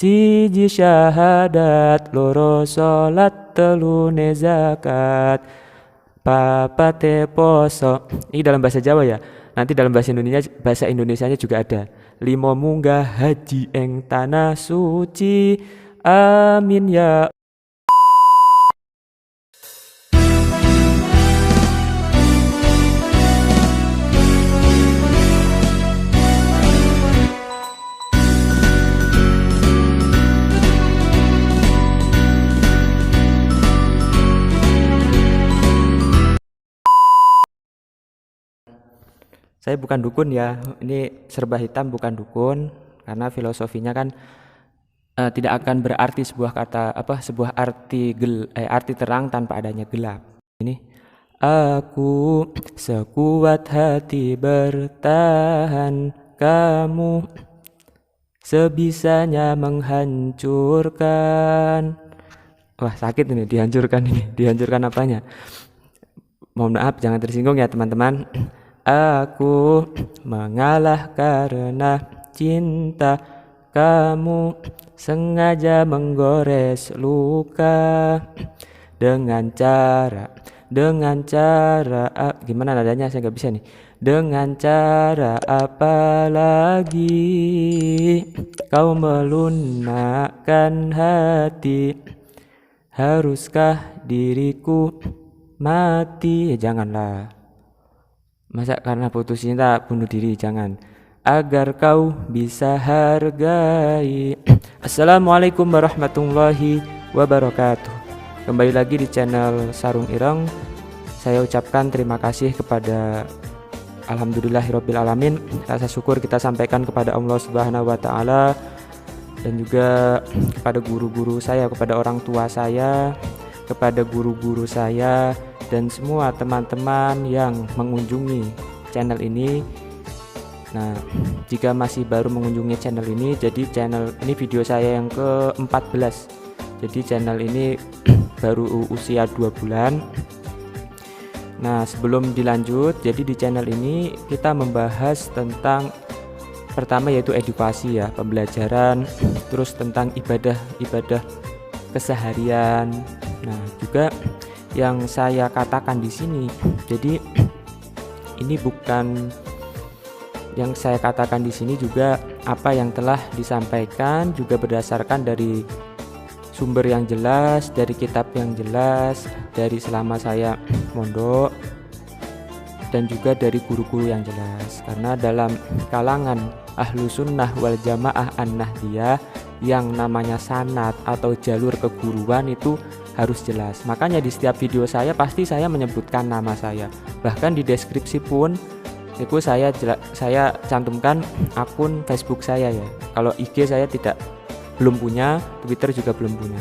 siji syahadat, loro salat, telune zakat, papate poso. Ini dalam bahasa Jawa ya. Nanti dalam bahasa Indonesianya juga ada. 5 munggah haji ing tanah suci. Amin ya. Saya bukan dukun ya, ini serba hitam bukan dukun, karena filosofinya kan tidak akan berarti sebuah arti terang tanpa adanya gelap. Ini aku sekuat hati bertahan, kamu sebisanya menghancurkan. Wah sakit ini, dihancurkan apanya? Mohon maaf, jangan tersinggung ya teman-teman. Aku mengalah karena cinta, kamu sengaja menggores luka dengan cara gimana nadanya saya nggak bisa nih. Dengan cara apa lagi kau melunakkan hati? Haruskah diriku mati? Ya janganlah. Masa karena putus cinta bunuh diri, jangan. Agar kau bisa hargai. Assalamualaikum warahmatullahi wabarakatuh. Kembali lagi di channel Sarung Ireng. Saya ucapkan terima kasih kepada alhamdulillahirabbil alamin. Rasa syukur kita sampaikan kepada Allah Subhanahu wa taala dan juga kepada guru-guru saya, kepada orang tua saya, kepada guru-guru saya, dan semua teman-teman yang mengunjungi channel ini. Nah, jika masih baru mengunjungi channel ini, jadi channel ini video saya yang ke-14. Jadi channel ini baru usia 2 bulan. Nah, sebelum dilanjut, jadi di channel ini kita membahas tentang pertama yaitu edukasi ya, pembelajaran, terus tentang ibadah keseharian. Nah, juga yang saya katakan di sini, jadi ini bukan yang saya katakan di sini juga apa yang telah disampaikan juga berdasarkan dari sumber yang jelas, dari kitab yang jelas, dari selama saya mondok, dan juga dari guru-guru yang jelas. Karena dalam kalangan ahlu sunnah wal jamaah an-nahdiyah yang namanya sanad atau jalur keguruan itu harus jelas. Makanya di setiap video saya pasti saya menyebutkan nama saya. Bahkan di deskripsi pun itu saya cantumkan akun Facebook saya ya. Kalau IG saya belum punya, Twitter juga belum punya.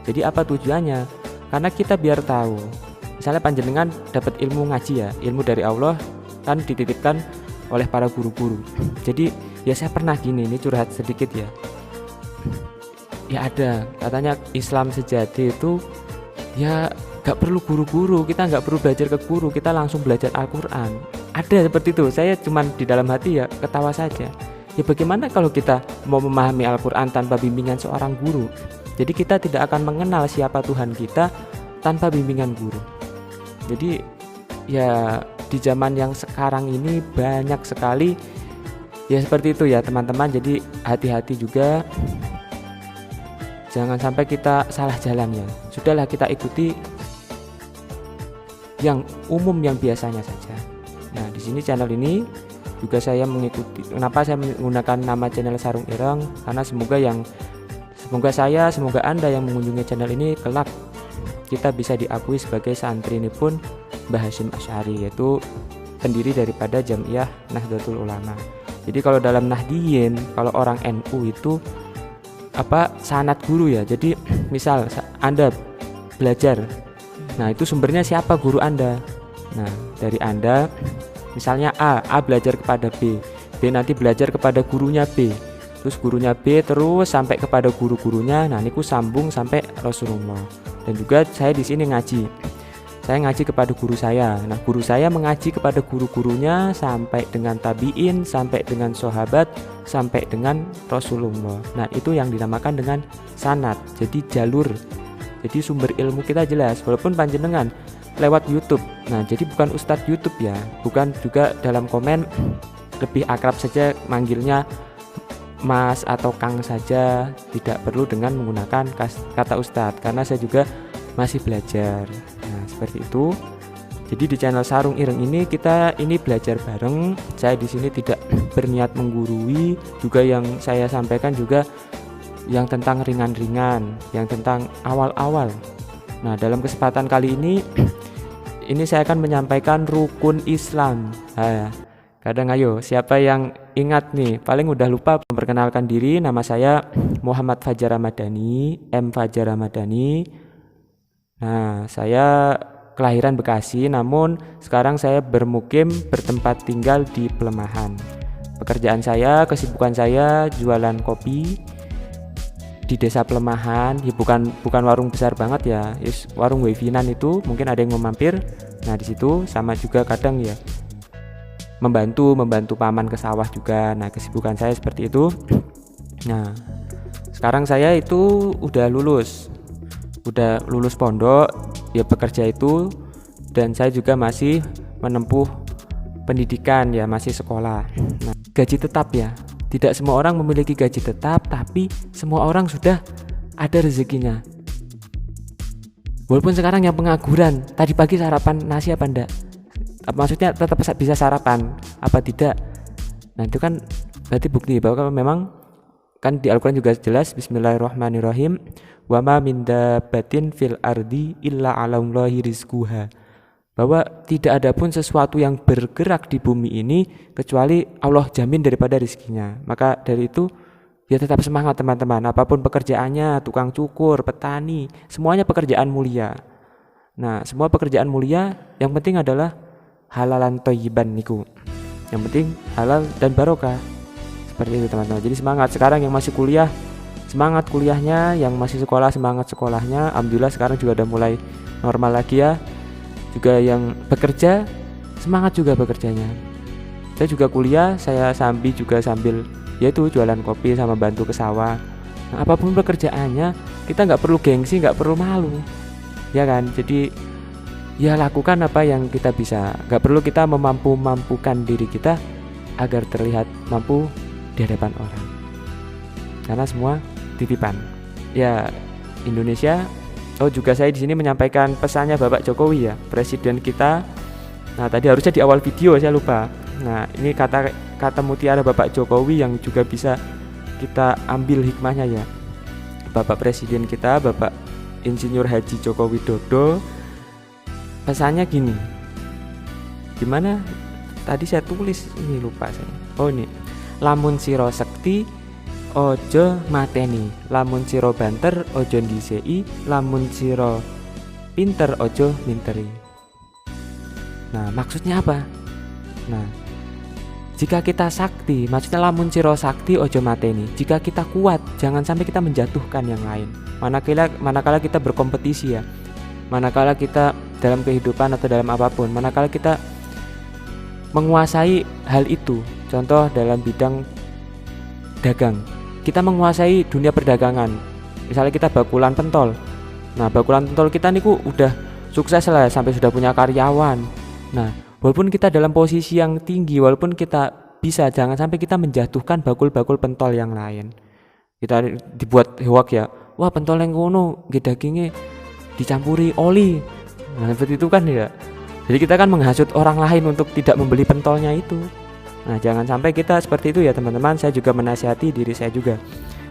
Jadi apa tujuannya? Karena kita biar tahu. Misalnya panjenengan dapat ilmu ngaji ya, ilmu dari Allah kan dititipkan oleh para guru-guru. Jadi ya saya pernah gini, ini curhat sedikit ya. Ya ada, katanya Islam sejati itu ya gak perlu guru-guru, kita gak perlu belajar ke guru, kita langsung belajar Al-Quran. Ada seperti itu, saya cuman di dalam hati ya ketawa saja. Ya bagaimana kalau kita mau memahami Al-Quran tanpa bimbingan seorang guru? Jadi kita tidak akan mengenal siapa Tuhan kita tanpa bimbingan guru. Jadi ya di zaman yang sekarang ini banyak sekali ya seperti itu ya teman-teman. Jadi hati-hati juga, jangan sampai kita salah jalan ya. Sudahlah kita ikuti yang umum, yang biasanya saja. Nah, di sini channel ini juga saya mengikuti. Kenapa saya menggunakan nama channel Sarung Ireng? Karena semoga Anda yang mengunjungi channel ini kelak kita bisa diakui sebagai santri ini pun Mbah Hasyim Asy'ari, yaitu pendiri daripada Jam'iyah Nahdlatul Ulama. Jadi kalau dalam Nahdiyin, kalau orang NU itu sanad guru ya. Jadi misal Anda belajar, nah itu sumbernya siapa? Guru Anda. Nah dari Anda, misalnya A belajar kepada B nanti belajar kepada gurunya B, terus gurunya B terus sampai kepada guru-gurunya. Nah niku sambung sampai Rasulullah. Dan juga saya di sini ngaji, saya ngaji kepada guru saya. Nah, guru saya mengaji kepada guru-gurunya sampai dengan tabiin, sampai dengan sahabat, sampai dengan Rasulullah. Nah, itu yang dinamakan dengan sanad. Jadi jalur. Jadi sumber ilmu kita jelas, walaupun panjenengan lewat YouTube. Nah, jadi bukan Ustadz YouTube ya, bukan juga dalam komen lebih akrab saja manggilnya Mas atau Kang saja, tidak perlu dengan menggunakan kata Ustadz, karena saya juga masih belajar. Nah, seperti itu. Jadi di channel Sarung Ireng ini kita belajar bareng. Saya di sini tidak berniat menggurui, juga yang saya sampaikan juga yang tentang ringan-ringan, yang tentang awal-awal. Nah, dalam kesempatan kali ini saya akan menyampaikan rukun Islam. Nah, kadang ayo, siapa yang ingat nih, paling udah lupa memperkenalkan diri. Nama saya Muhammad Fajar Ramadhani, M. Fajar Ramadhani. Nah, saya kelahiran Bekasi, namun sekarang saya bermukim bertempat tinggal di Pelemahan. Pekerjaan saya, kesibukan saya jualan kopi di desa Pelemahan. Ya, bukan warung besar banget ya, warung wifi-nan itu, mungkin ada yang mau mampir. Nah, di situ sama juga kadang ya membantu paman ke sawah juga. Nah, kesibukan saya seperti itu. Nah, sekarang saya itu udah lulus pondok, ya bekerja itu, dan saya juga masih menempuh pendidikan ya, masih sekolah. Nah, gaji tetap ya, tidak semua orang memiliki gaji tetap, tapi semua orang sudah ada rezekinya. Walaupun sekarang yang pengangguran, tadi pagi sarapan nasi apa enggak? Maksudnya tetap bisa sarapan apa tidak? Nah, itu kan berarti bukti bahwa memang kan di Al-Quran juga jelas, Bismillahirrahmanirrahim, wa ma min dabbatin fil ardi illa 'alallahi rizquha, bahwa tidak ada pun sesuatu yang bergerak di bumi ini kecuali Allah jamin daripada rezekinya. Maka dari itu ya tetap semangat teman-teman, apapun pekerjaannya, tukang cukur, petani, semuanya pekerjaan mulia. Nah, semua pekerjaan mulia, yang penting adalah halalan thayyiban niku. Yang penting halal dan barokah. Seperti itu teman-teman. Jadi semangat. Sekarang yang masih kuliah, semangat kuliahnya, yang masih sekolah, semangat sekolahnya. Alhamdulillah sekarang juga udah mulai normal lagi ya. Juga yang bekerja, semangat juga bekerjanya. Saya juga kuliah, saya sambil yaitu jualan kopi sama bantu ke sawah. Nah, apapun pekerjaannya, kita nggak perlu gengsi, nggak perlu malu, ya kan? Jadi ya lakukan apa yang kita bisa. Nggak perlu kita mampukan diri kita agar terlihat mampu di hadapan orang, karena semua titipan. Ya, Indonesia. Oh, juga saya di sini menyampaikan pesannya Bapak Jokowi ya, presiden kita. Nah, tadi harusnya di awal video saya lupa. Nah, ini kata mutiara Bapak Jokowi yang juga bisa kita ambil hikmahnya ya. Bapak presiden kita, Bapak Insinyur Haji Joko Widodo, pesannya gini. Gimana? Tadi saya tulis, ini lupa saya. Oh, ini. Lamun siro sekti ojo mateni, lamun siro banter ojo ndisei, lamun siro pinter ojo minteri. Nah, maksudnya apa? Nah, jika kita sakti, maksudnya lamun siro sakti ojo mateni, jika kita kuat, jangan sampai kita menjatuhkan yang lain. Manakala kita berkompetisi ya, manakala kita dalam kehidupan atau dalam apapun, manakala kita menguasai hal itu, contoh dalam bidang dagang, kita menguasai dunia perdagangan. Misalnya kita bakulan pentol. Nah, bakulan pentol kita niku udah sukses lah, sampai sudah punya karyawan. Nah, walaupun kita dalam posisi yang tinggi, walaupun kita bisa, jangan sampai kita menjatuhkan bakul-bakul pentol yang lain. Kita dibuat hoak ya, wah pentol yang ngono dagingnya dicampuri oli. Nah, seperti itu kan ya. Jadi kita kan menghasut orang lain untuk tidak membeli pentolnya itu. Nah, jangan sampai kita seperti itu ya teman-teman. Saya juga menasihati diri saya juga.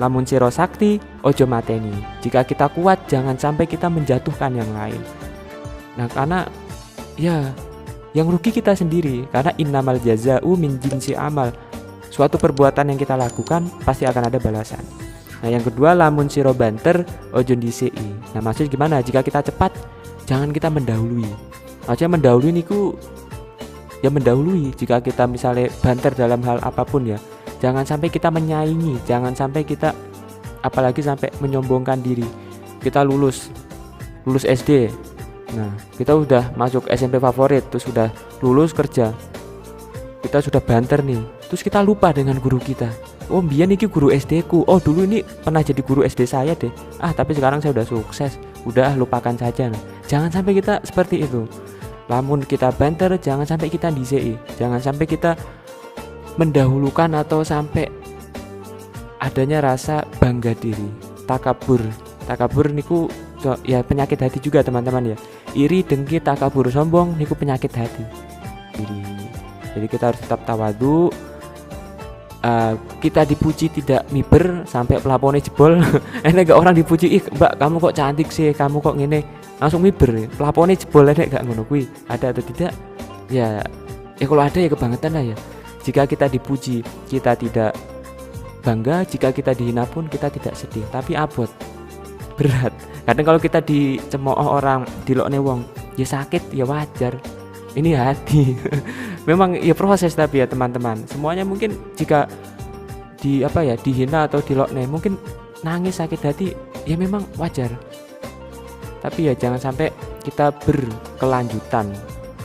Lamun siro sakti ojo mateni. Jika kita kuat, jangan sampai kita menjatuhkan yang lain. Nah, karena ya yang rugi kita sendiri, karena innamal jaza'u min jinsi amal. Suatu perbuatan yang kita lakukan pasti akan ada balasan. Nah, yang kedua, lamun siro banter ojo ndisei. Nah, maksudnya gimana? Jika kita cepat, jangan kita mendahului. Maksudnya mendahului niku ya mendahului. Jika kita misalnya banter dalam hal apapun ya, jangan sampai kita menyaingi, jangan sampai kita apalagi sampai menyombongkan diri. Kita lulus SD, Nah, kita udah masuk SMP favorit, terus sudah lulus kerja, kita sudah banter nih, terus kita lupa dengan guru kita. Oh biar ini guru SD ku, oh dulu ini pernah jadi guru SD saya deh, tapi sekarang saya udah sukses, udah lupakan saja. Nah, jangan sampai kita seperti itu. Lamun kita banter, jangan sampai kita dizei, jangan sampai kita mendahulukan atau sampai adanya rasa bangga diri, takabur niku ya penyakit hati juga teman-teman ya. Iri, dengki, takabur, sombong niku penyakit hati. Jadi kita harus tetap tawadu. Kita dipuji tidak miber sampai pelaponnya jebol. Enek gak orang dipuji, ih mbak kamu kok cantik sih, kamu kok ngene, langsung miber, pelaponnya jebol. Enek gak ngono kuwi? Ada atau tidak? Ya kalau ada ya kebangetan lah ya. Jika kita dipuji, kita tidak bangga. Jika kita dihina pun kita tidak sedih, tapi abot, berat. Kadang kalau kita dicemooh orang, dilokne wong, ya sakit, ya wajar. Ini hati. Memang ya proses, tapi ya teman-teman, semuanya mungkin jika dihina atau dilokne, mungkin nangis, sakit hati, ya memang wajar. Tapi ya jangan sampai kita berkelanjutan.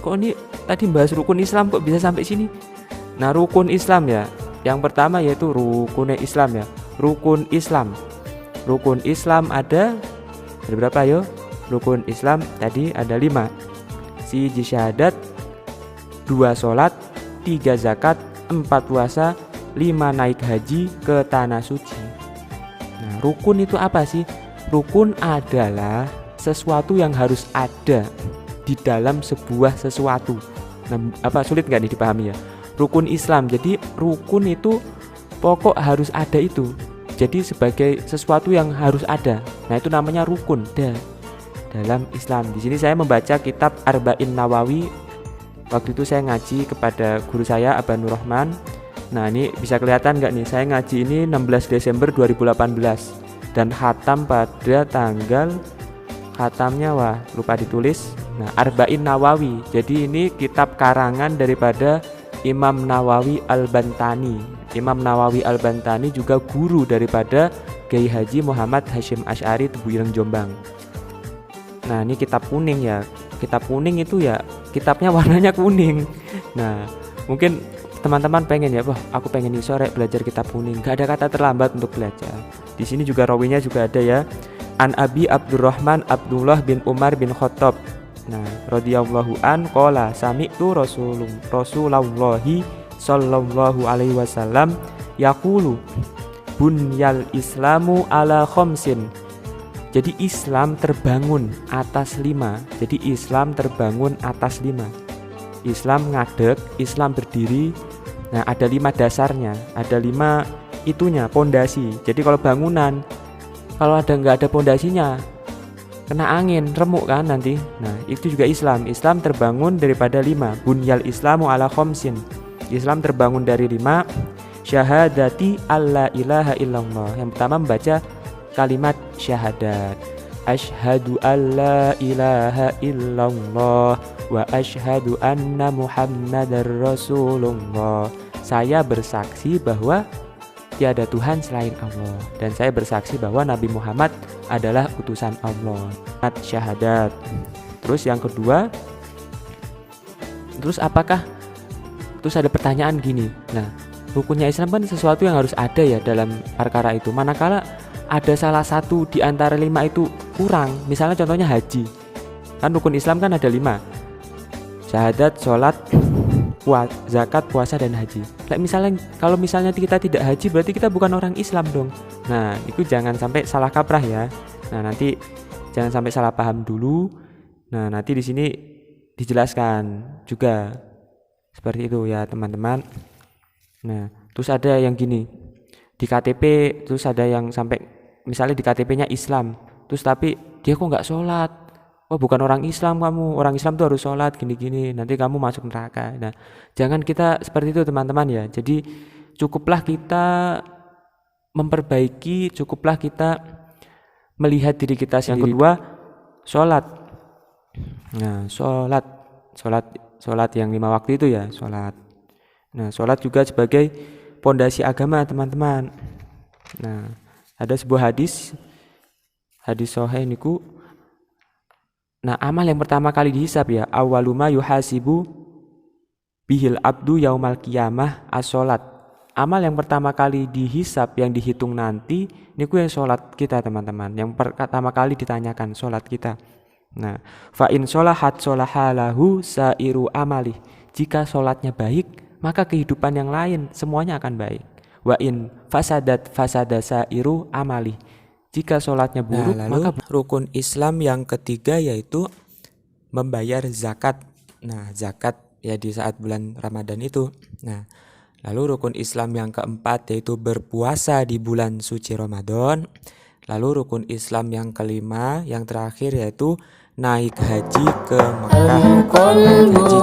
Kok ini tadi bahas rukun Islam kok bisa sampai sini? Nah, rukun Islam ya, yang pertama yaitu rukunnya Islam ya. Rukun Islam ada berapa yo? Rukun Islam tadi ada 5. Siji syahadat, 2 sholat, 3 zakat, 4 puasa, 5 naik haji ke tanah suci. Nah, rukun itu apa sih? Rukun adalah sesuatu yang harus ada di dalam sebuah sesuatu. Nah, sulit nggak nih dipahami ya? Rukun Islam, jadi rukun itu pokok harus ada itu. Jadi sebagai sesuatu yang harus ada. Nah, itu namanya rukun dalam Islam. Di sini saya membaca kitab Arba'in Nawawi. Waktu itu saya ngaji kepada guru saya Abanur Rahman. Nah, ini bisa kelihatan nggak nih? Saya ngaji ini 16 Desember 2018 dan khatam pada tanggal, khatamnya lupa ditulis. Nah, Arba'in Nawawi. Jadi ini kitab karangan daripada Imam Nawawi Al-Bantani. Imam Nawawi Al-Bantani juga guru daripada Kiai Haji Muhammad Hashim Asy'ari Tebu Ireng Jombang. Nah, ini kitab kuning ya. Kitab kuning itu ya kitabnya warnanya kuning. Nah, mungkin teman-teman pengen ya, aku pengen sore belajar kitab kuning. Gak ada kata terlambat untuk belajar. Di sini juga rawinya juga ada ya. An Abi Abdurrahman Abdullah bin Umar bin Khattab. Nah, radhiyallahu an qala sami'tu Rasulullahi sallallahu alaihi wasallam yaqulu bunyal islamu ala khamsin. Jadi Islam terbangun atas 5. Jadi Islam terbangun atas 5. Islam ngadeg, Islam berdiri. Nah, ada 5 dasarnya, ada 5 itunya, pondasi. Jadi kalau bangunan, kalau nggak ada pondasinya, kena angin, remuk kan nanti. Nah, itu juga Islam. Islam terbangun daripada 5. Bunyal islamu ala khamsin. Islam terbangun dari 5. Syahadati alla ilaha illallah. Yang pertama membaca kalimat syahadat. Asyhadu alla ilaha illallah wa asyhadu anna Muhammadar Rasulullah. Saya bersaksi bahwa tiada Tuhan selain Allah, dan saya bersaksi bahwa Nabi Muhammad adalah utusan Allah. Syahadat. Terus yang kedua, terus apakah? Terus ada pertanyaan gini. Nah, rukunnya Islam kan sesuatu yang harus ada ya dalam perkara itu. Manakala ada salah satu di antara 5 itu kurang, misalnya contohnya haji. Kan rukun Islam kan ada 5. Syahadat, sholat, zakat, puasa, dan haji. Kalau misalnya kita tidak haji, berarti kita bukan orang Islam dong. Nah, itu jangan sampai salah kaprah ya. Nah, nanti jangan sampai salah paham dulu. Nah, nanti di sini dijelaskan juga seperti itu ya teman-teman. Nah, terus ada yang gini, di KTP terus ada yang sampai misalnya di KTP-nya Islam, terus tapi dia kok nggak sholat. Bukan orang Islam kamu, orang Islam tuh harus sholat gini-gini, nanti kamu masuk neraka. Nah, jangan kita seperti itu teman-teman ya. Jadi cukuplah kita memperbaiki, cukuplah kita melihat diri kita sendiri. Yang kedua, sholat. Nah, sholat yang 5 waktu itu ya, sholat. Nah, sholat juga sebagai pondasi agama teman-teman. Nah, ada sebuah hadis sahih niku Nah, amal yang pertama kali dihisab ya, awaluma yuhasibu bihil abdu yaumal qiyamah as-sholat. Amal yang pertama kali dihisab, yang dihitung nanti niku yang sholat kita teman-teman. Yang pertama kali ditanyakan sholat kita. Nah, fa in sholahat sholahalahu sairu amali. Jika sholatnya baik, maka kehidupan yang lain semuanya akan baik. Wa in fasadat fasada sairu amali. Jika sholatnya buruk, maka rukun Islam yang ketiga yaitu membayar zakat. Nah, zakat ya di saat bulan Ramadan itu. Nah, lalu rukun Islam yang keempat yaitu berpuasa di bulan suci Ramadan. Lalu rukun Islam yang kelima, yang terakhir yaitu naik haji ke Mekah. Haji